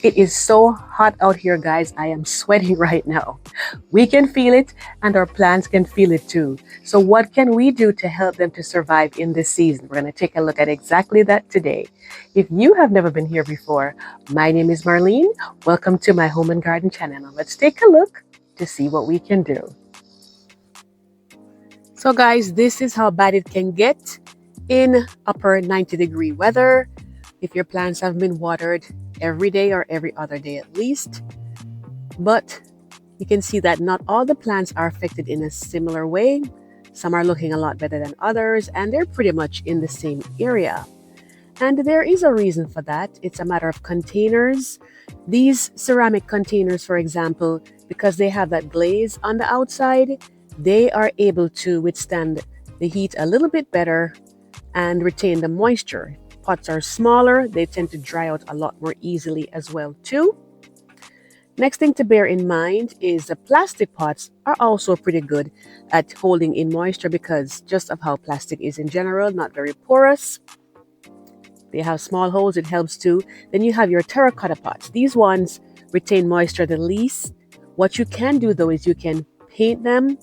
It is so hot out here, guys. I am sweating right now. We can feel it, and our plants can feel it too. So, what can we do to help them to survive in this season? We're going to take a look at exactly that today. If you have never been here before, my name is Marlene. Welcome to my home and garden channel. Now, let's take a look to see what we can do. So, guys, this is how bad it can get in upper 90-degree weather if your plants have been watered every day or every other day at least. But you can see that not all the plants are affected in a similar way. Some are looking a lot better than others, and they're pretty much in the same area. And there is a reason for that. It's a matter of containers. These ceramic containers, for example, because they have that glaze on the outside, they are able to withstand the heat a little bit better and retain the moisture. Pots are smaller, they tend to dry out a lot more easily as well too. Next thing to bear in mind is the plastic pots are also pretty good at holding in moisture because just of how plastic is in general, not very porous. They have small holes, it helps too. Then you have your terracotta pots. These ones retain moisture the least. What you can do though is you can paint them.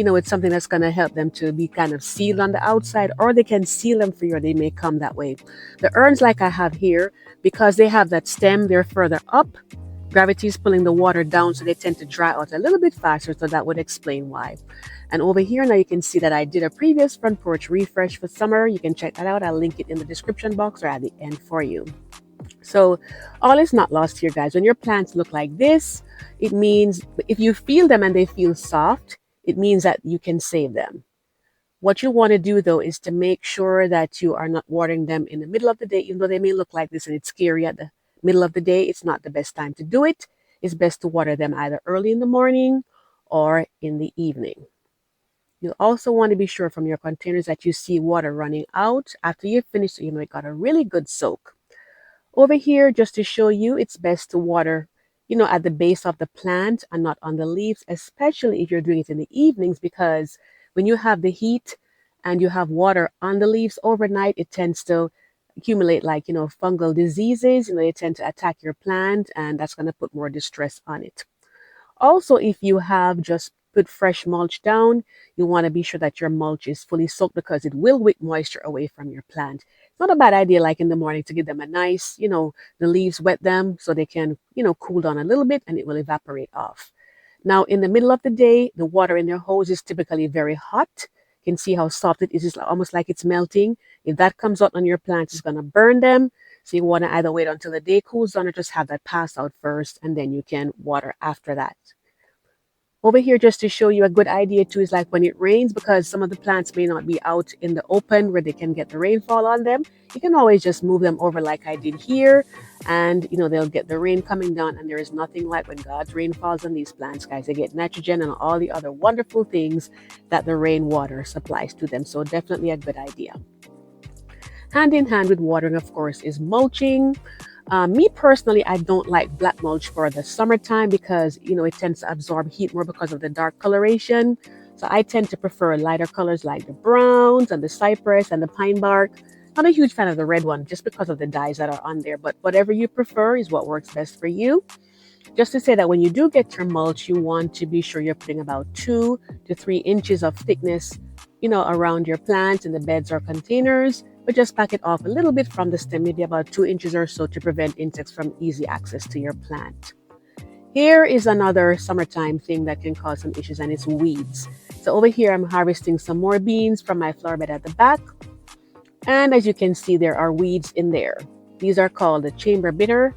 It's something that's going to help them to be kind of sealed on the outside, or they can seal them for you, or they may come that way. The urns like I have here, because they have that stem, they're further up. Gravity is pulling the water down, so they tend to dry out a little bit faster, so that would explain why. And over here now you can see that I did a previous front porch refresh for summer. You can check that out. I'll link it in the description box or at the end for you. So all is not lost here, guys. When your plants look like this, it means if you feel them and they feel soft, it means that you can save them. What you want to do though is to make sure that you are not watering them in the middle of the day, even though they may look like this and it's scary at the middle of the day. It's not the best time to do it. It's best to water them either early in the morning or in the evening. You also want to be sure from your containers that you see water running out after you've finished, so you know it got a really good soak. Over here, just to show you, it's best to water, at the base of the plant and not on the leaves, especially if you're doing it in the evenings, because when you have the heat and you have water on the leaves overnight, it tends to accumulate like, fungal diseases. They tend to attack your plant, and that's going to put more distress on it. Also, if you have just put fresh mulch down, you want to be sure that your mulch is fully soaked because it will wick moisture away from your plant. It's not a bad idea, like in the morning, to give them a nice, the leaves wet them so they can, cool down a little bit and it will evaporate off. Now, in the middle of the day, the water in their hose is typically very hot. You can see how soft it is. It's almost like it's melting. If that comes out on your plants, it's going to burn them. So you want to either wait until the day cools down or just have that pass out first, and then you can water after that. Over here, just to show you a good idea too, is like when it rains, because some of the plants may not be out in the open where they can get the rainfall on them. You can always just move them over like I did here, and they'll get the rain coming down, and there is nothing like when God's rain falls on these plants, guys. They get nitrogen and all the other wonderful things that the rainwater supplies to them. So definitely a good idea. Hand in hand with watering, of course, is mulching. Me personally, I don't like black mulch for the summertime because, it tends to absorb heat more because of the dark coloration. So I tend to prefer lighter colors like the browns and the cypress and the pine bark. Not a huge fan of the red one just because of the dyes that are on there, but whatever you prefer is what works best for you. Just to say that when you do get your mulch, you want to be sure you're putting about 2 to 3 inches of thickness, around your plants in the beds or containers, but just back it off a little bit from the stem, maybe about 2 inches or so, to prevent insects from easy access to your plant. Here is another summertime thing that can cause some issues, and it's weeds. So over here, I'm harvesting some more beans from my flower bed at the back. And as you can see, there are weeds in there. These are called the chamber bitter.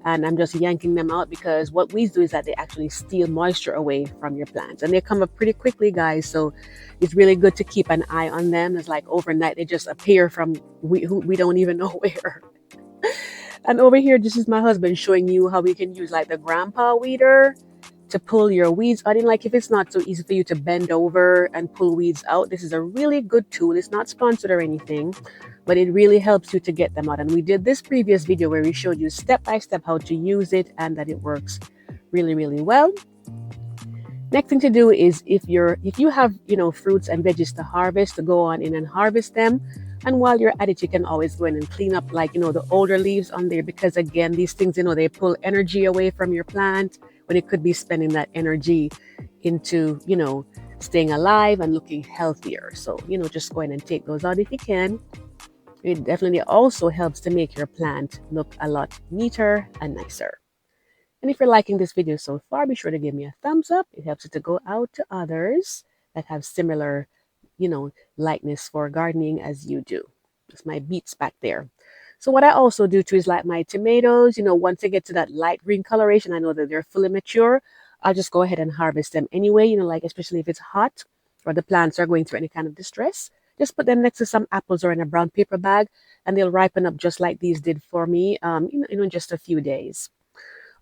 And I'm just yanking them out because what weeds do is that they actually steal moisture away from your plants. And they come up pretty quickly, guys. So it's really good to keep an eye on them. It's like overnight, they just appear from we don't even know where. And over here, this is my husband showing you how we can use like the grandpa weeder to pull your weeds out. And like if it's not so easy for you to bend over and pull weeds out, this is a really good tool. It's not sponsored or anything, but it really helps you to get them out. And we did this previous video where we showed you step by step how to use it and that it works really, really well. Next thing to do is if you have, fruits and veggies to harvest, to go on in and harvest them. And while you're at it, you can always go in and clean up, like, the older leaves on there, because again, these things, they pull energy away from your plant when it could be spending that energy into, staying alive and looking healthier. So, just go in and take those out if you can. It definitely also helps to make your plant look a lot neater and nicer. And if you're liking this video so far, be sure to give me a thumbs up. It helps it to go out to others that have similar, likeness for gardening as you do. That's my beets back there. So what I also do too is, like my tomatoes, once they get to that light green coloration, I know that they're fully mature. I'll just go ahead and harvest them anyway, like especially if it's hot or the plants are going through any kind of distress. Just put them next to some apples or in a brown paper bag, and they'll ripen up just like these did for me, in just a few days.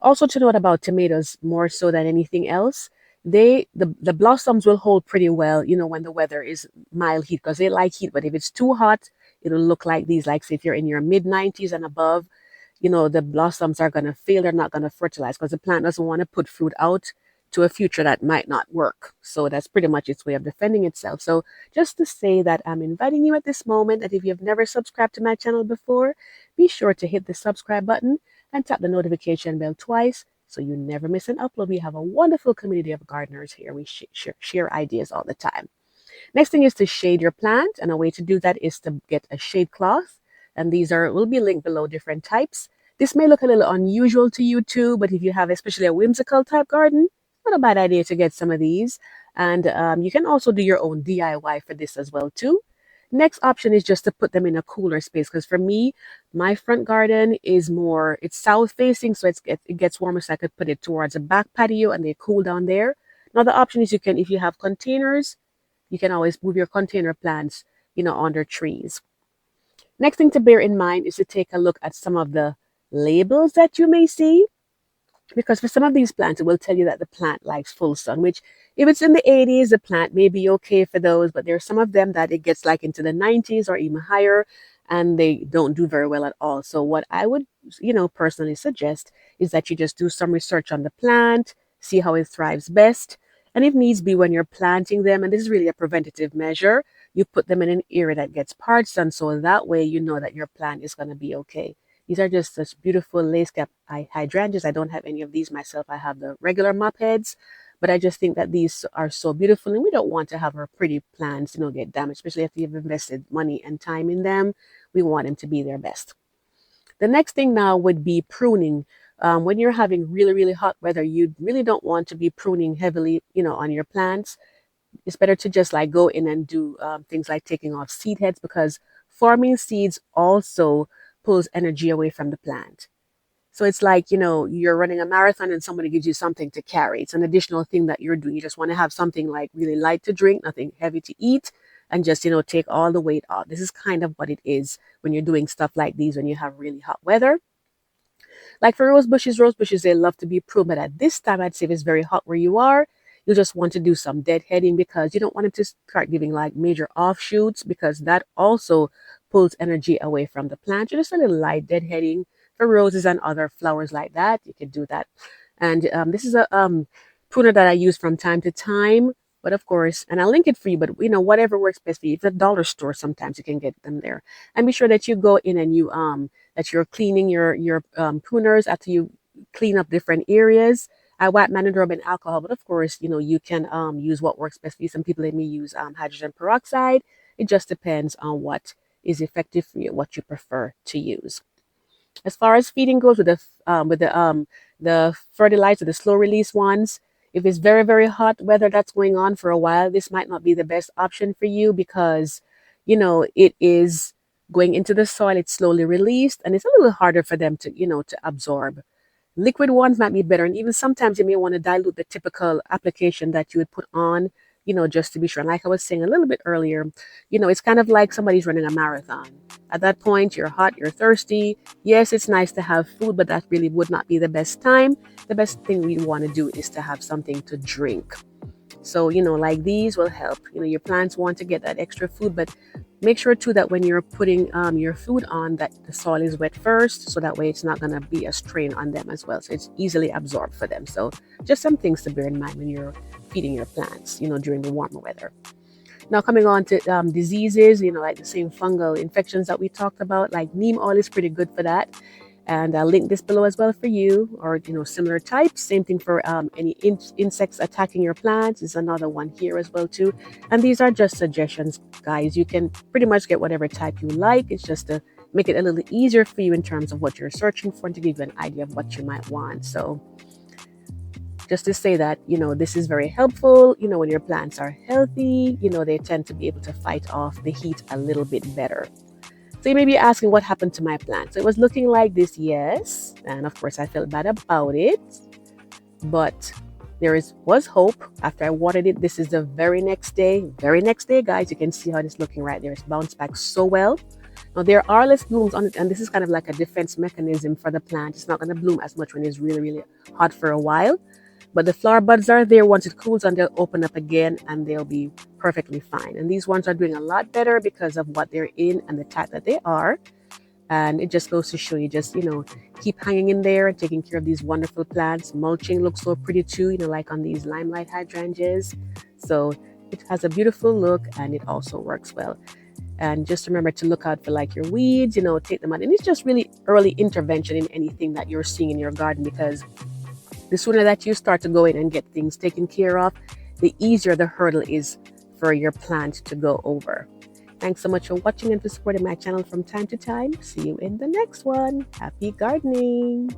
Also, to note about tomatoes more so than anything else, the blossoms will hold pretty well, when the weather is mild heat, because they like heat. But if it's too hot, it'll look like these. Like, say if you're in your mid 90s and above, the blossoms are going to fail. They're not going to fertilize because the plant doesn't want to put fruit out to a future that might not work. So that's pretty much its way of defending itself. So just to say that I'm inviting you at this moment that if you've never subscribed to my channel before, be sure to hit the subscribe button and tap the notification bell twice so you never miss an upload. We have a wonderful community of gardeners here. We share ideas all the time. Next thing is to shade your plant, and a way to do that is to get a shade cloth. And these will be linked below, different types. This may look a little unusual to you too, but if you have especially a whimsical type garden, not a bad idea to get some of these. And you can also do your own DIY for this as well too. Next option is just to put them in a cooler space, because for me, my front garden is it's south facing, so it gets warmer, so I could put it towards a back patio and they cool down there. Another option is, if you have containers, you can always move your container plants, under trees. Next thing to bear in mind is to take a look at some of the labels that you may see, because for some of these plants, it will tell you that the plant likes full sun, which if it's in the 80s, the plant may be okay for those, but there are some of them that it gets like into the 90s or even higher, and they don't do very well at all. So what I would, personally suggest is that you just do some research on the plant, see how it thrives best. And if needs be, when you're planting them, and this is really a preventative measure, you put them in an area that gets part sun, so that way you know that your plant is going to be okay. These are just such beautiful lace cap hydrangeas. I don't have any of these myself. I have the regular mop heads, but I just think that these are so beautiful, and we don't want to have our pretty plants, get damaged, especially if you've invested money and time in them. We want them to be their best. The next thing now would be pruning. When you're having really, really hot weather, you really don't want to be pruning heavily, on your plants. It's better to just like go in and do things like taking off seed heads, because forming seeds also pulls energy away from the plant. So it's like, you're running a marathon and somebody gives you something to carry. It's an additional thing that you're doing. You just want to have something like really light to drink, nothing heavy to eat, and just, take all the weight off. This is kind of what it is when you're doing stuff like these when you have really hot weather. Like for rose bushes, they love to be pruned, but at this time, I'd say if it's very hot where you are, you'll just want to do some deadheading, because you don't want them to start giving like major offshoots, because that also pulls energy away from the plant. Just a little light deadheading for roses and other flowers like that. You can do that. And this is a pruner that I use from time to time. But of course, and I'll link it for you, but whatever works best for you. If it's a dollar store, sometimes you can get them there. And be sure that you go in and that you're cleaning your pruners after you clean up different areas. I wipe manadrub and alcohol, but of course, you can use what works best for you. Some people let me use hydrogen peroxide. It just depends on what is effective for you, what you prefer to use. As far as feeding goes, with the fertilizer, the slow release ones, if it's very, very hot weather that's going on for a while, this might not be the best option for you, because it is going into the soil, it's slowly released, and it's a little harder for them to absorb. Liquid ones might be better, and even sometimes you may want to dilute the typical application that you would put on, just to be sure. And like I was saying a little bit earlier, it's kind of like somebody's running a marathon. At that point, you're hot, you're thirsty. Yes, it's nice to have food, but that really would not be the best time. The best thing we want to do is to have something to drink. So, like these will help. Your plants want to get that extra food, but make sure too that when you're putting your food on, that the soil is wet first, so that way it's not going to be a strain on them as well. So it's easily absorbed for them. So just some things to bear in mind when you're feeding your plants, during the warmer weather. Now coming on to diseases, like the same fungal infections that we talked about, like neem oil is pretty good for that. And I'll link this below as well for you, or similar types. Same thing for any insects attacking your plants is another one here as well too. And these are just suggestions, guys. You can pretty much get whatever type you like. It's just to make it a little easier for you in terms of what you're searching for and to give you an idea of what you might want. So just to say that, this is very helpful. When your plants are healthy, they tend to be able to fight off the heat a little bit better. So you may be asking what happened to my plant. So it was looking like this, yes. And of course, I felt bad about it. But was hope. After I watered it, this is the very next day, guys. You can see how it's looking right there. It's bounced back so well. Now, there are less blooms on it, and this is kind of like a defense mechanism for the plant. It's not going to bloom as much when it's really, really hot for a while. But the flower buds are there. Once it cools down, they'll open up again and they'll be perfectly fine. And these ones are doing a lot better because of what they're in and the type that they are. And it just goes to show you, just, keep hanging in there and taking care of these wonderful plants. Mulching looks so pretty too, like on these limelight hydrangeas. So it has a beautiful look and it also works well. And just remember to look out for like your weeds, take them out. And it's just really early intervention in anything that you're seeing in your garden, because the sooner that you start to go in and get things taken care of, the easier the hurdle is for your plant to go over. Thanks so much for watching and for supporting my channel from time to time. See you in the next one. Happy gardening!